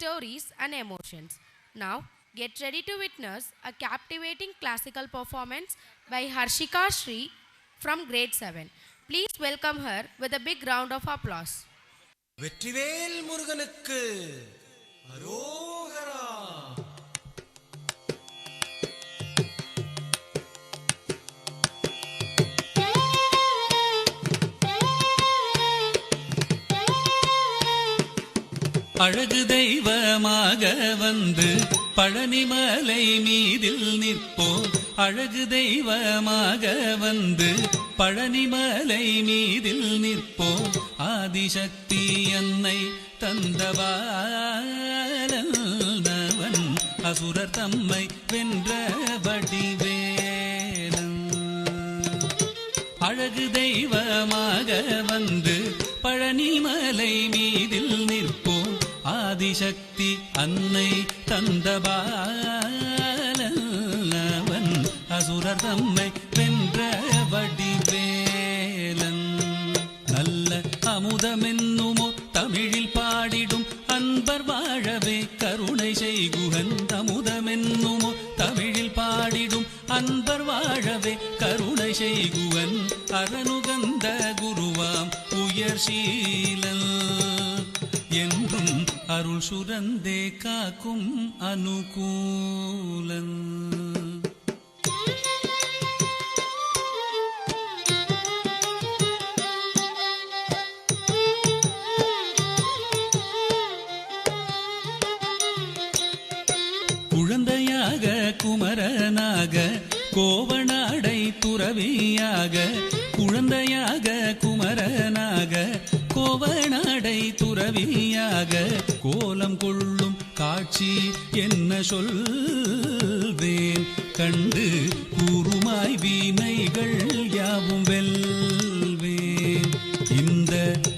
stories, and emotions. Now, get ready to witness a captivating classical performance by Harshika Sri from grade 7. Please welcome her with a big round of applause. Vetrivel முருகனுக்கு அரோகரா. அழகு தெய்வமாக வந்து பழனிமலை மீதில் நிற்போம். அழகு தெய்வமாக வந்து பழனிமலை மீதில் நிற்போம். ஆதிசக்தி அன்னை தந்தவாளவன் அசுரர் தம்மை வென்ற வடிவேலன். அழகு தெய்வமாக வந்து பழனிமலை மீதில் நிற்போம். ஆதிசக்தி அன்னை தந்தபாலவன் அசுரர் தம்மை வென்ற வடிவேலன். நல்ல அமுதமென்னுமோ தமிழில் பாடிடும் அன்பர் வாழவே கருணை செய்குகன். அமுதமென்னுமோ தமிழில் பாடிடும் அன்பர் வாழவே கருணை செய்குவன். அரணுகந்த குருவாம் உயர் சீலன் என்றும் அருள் சுரந்தே காக்கும் அனுகூலன். குழந்தையாக குமரனாக கோவனாடை துறவியாக. குழந்தையாக குமரனாக கோவனாடை துறவியாக கோலம் கொள்ளும் காட்சி என்ன சொல்வேன். கண்டு கூறுமாய் வீணைகள் யாவும் வெல்வேன். இந்த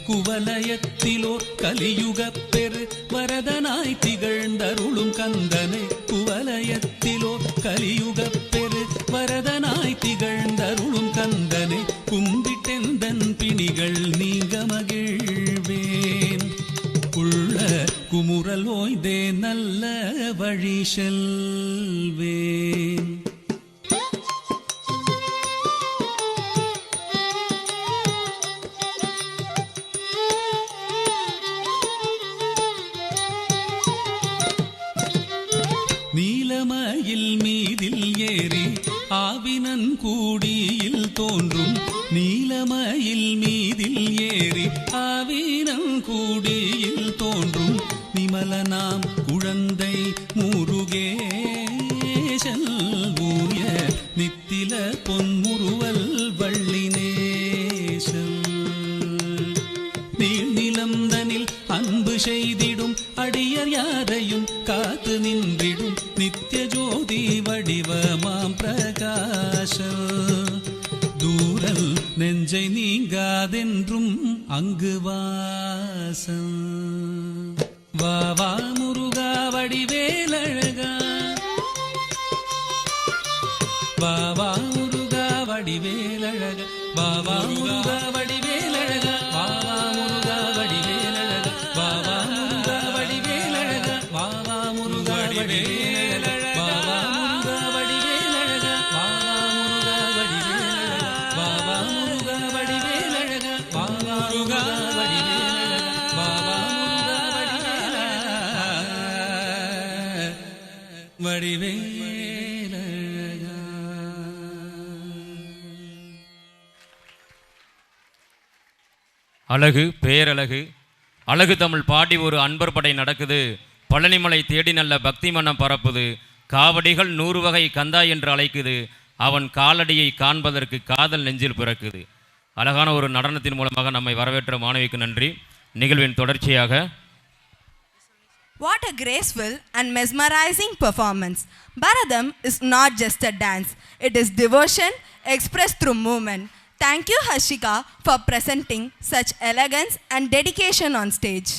குவலயத்திலோர் கலியுக பெரு வரதனாய் திகழ்ந்தருளும் கந்தனை. குவலயத்திலோர் கலியுக பெரு வரதனாய் திகழ்ந்தருளும் கந்தனை. கும்பிட்டெந்தன் பிணிகள் நீங்க மகிழ்வேன். உள்ள குமுறல் ஓய்தே நல்ல வழி செல்வேன். நீலமயில் மீதில் ஏறி ஆவினன் கூடியில் தோன்றும். நீலமயில் மீதில் ஏறி ஆவினன் கூடியில் தோன்றும். நிமலனாம் குழந்தை முருகேசன் ஊய நித்தில பொன்முறுவல் வள்ளினேசன். நீழ்நிலந்தனில் அன்பு செய்திடும் அடியர் யாரையும் காத்து நின்றிடும் நித்திய ஜோதி வடிவமாம் பிரகாச. தூரல் நெஞ்சை நீங்காதென்றும் அங்கு வாசம். வா வா முருகா வடிவேலழகா. வா வா முருகா வடிவேலழகா. வா வா முருகா வடிவேலழகா. வா வா முருகா வடிவேலழகா. வா வா முருகா வடிவேலழகா. வா வா முருகா வடிவேலழகா. வா வா முருகா வடிவேலழகா. வா வா முருகா வடிவேலழகா. வா வா முருகா வடிவேலழகா. வா வா முருகா வடிவேலழகா. வா வா முருகா வடிவேலழகா. வடிவேலழகா. அழகு பேரழகு அழகு தமிழ் பாடி ஒரு அன்பர் படை நடக்குது. பழனிமலை தேடி நல்ல பக்தி மனம் பரப்புது. காவடிகள் 100 வகை கந்தா என்று அழைக்குது. அவன் காலடியை காண்பதற்கு காதல் நெஞ்சில் பிறக்குது. அழகான ஒரு நடனத்தின் மூலமாக நம்மை வரவேற்ற மாணவிக்கு நன்றி. நிகழ்வின் தொடர்ச்சியாக What a graceful and mesmerizing performance. Bharadam is not just a dance. It is devotion expressed through movement. Thank you, Harshika, for presenting such elegance and dedication on stage.